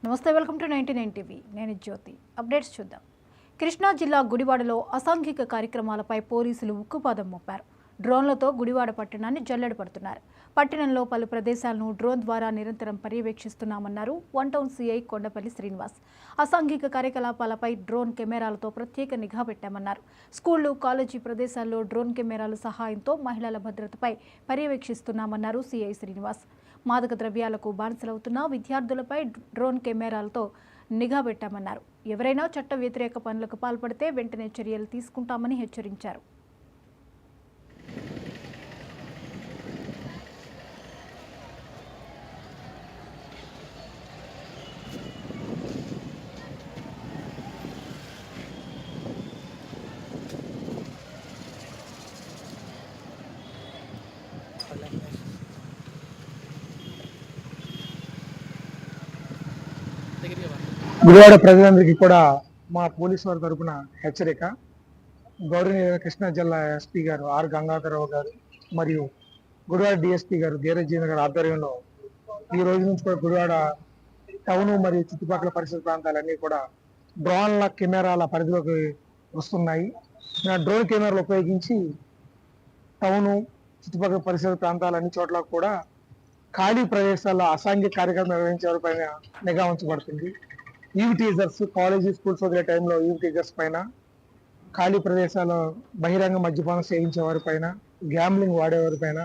నమస్తే, welcome to 99 TV. నేను జ్యోతి. Updates చూద్దాం. కృష్ణా జిల్లా గుడివాడలో అసాంఘిక కార్యక్రమాలపై పోలీసులు ఉక్కుపాదం మోపారు. డ్రోన్లతో గుడివాడ పట్టణాన్ని జల్లెడ పడుతున్నారు. పట్టణంలో పలు ప్రదేశాలను డ్రోన్ ద్వారా నిరంతరం పర్యవేక్షిస్తున్నామన్నారు one town CI Kondapalli Srinivas. అసాంఘిక కార్యకలాపాలపై డ్రోన్ కెమెరాలతో ప్రత్యేక నిఘా పెట్టామన్నారు. స్కూళ్లు, కాలేజీ ప్రదేశాల్లో డ్రోన్ కెమెరాల సహాయంతో మహిళల భద్రతపై పర్యవేక్షిస్తున్నామన్నారు సిఐ శ్రీనివాస్. మాదక ద్రవ్యాలకు బానిసలవుతున్న విద్యార్థులపై డ్రోన్ కెమెరాలతో నిఘా పెట్టామన్నారు. ఎవరైనా చట్ట వ్యతిరేక పనులకు పాల్పడితే వెంటనే చర్యలు తీసుకుంటామని హెచ్చరించారు. గుడివాడ ప్రజలందరికీ కూడా మా పోలీసు వారి తరఫున హెచ్చరిక. గౌరవనీయ కృష్ణా జిల్లా ఎస్పీ గారు ఆర్ గంగాధరరావు గారు మరియు గుడివాడ డిఎస్పీ గారు ధీరజీవన్ గారి ఆధ్వర్యంలో ఈ రోజు నుంచి కూడా గుడివాడ టౌన్ మరియు చుట్టుపక్కల పరిసర ప్రాంతాలన్నీ కూడా డ్రోన్ల కెమెరాల పరిధిలోకి వస్తున్నాయి. డ్రోన్ కెమెరాలు ఉపయోగించి టౌను చుట్టుపక్కల పరిసర ప్రాంతాలన్ని చోట్ల కూడా ఖాళీ ప్రదేశాల్లో అసాంఘిక కార్యక్రమం నిర్వహించే వారిపైన నిఘా ఉంచబడుతుంది. ఈవ్ టీజర్స్, కాలేజీ, స్కూల్స్ వదిలే టైంలో ఈవ్ టీజర్స్ పైన, ఖాళీ ప్రదేశాల్లో బహిరంగ మద్యపానం సేవించే వారిపైన, గ్యాంబ్లింగ్ వాడేవారిపైన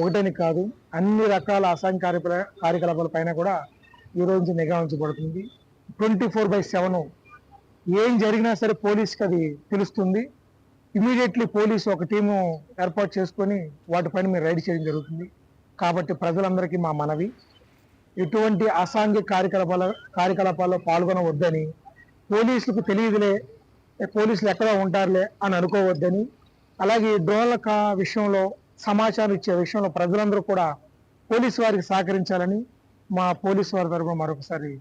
ఒకటని కాదు అన్ని రకాల అసాంఘిక కార్యకలాపాల పైన కూడా ఈ రోజు నిఘా ఉంచబడుతుంది. 24/7 ఏం జరిగినా సరే పోలీస్కి అది తెలుస్తుంది. ఇమీడియట్లీ పోలీసు ఒక టీము ఏర్పాటు చేసుకొని వాటిపైన మీరు రైడ్ చేయడం జరుగుతుంది. కాబట్టి ప్రజలందరికీ మా మనవి, ఎటువంటి అసాంఘిక కార్యకలాపాల్లో పాల్గొనవద్దని, పోలీసులకు తెలియదులే, పోలీసులు ఎక్కడ ఉంటారులే అని అనుకోవద్దని, అలాగే డ్రోన్ల విషయంలో సమాచారం ఇచ్చే విషయంలో ప్రజలందరూ కూడా పోలీసు వారికి సహకరించాలని మా పోలీసు వారి తరఫున మరొకసారి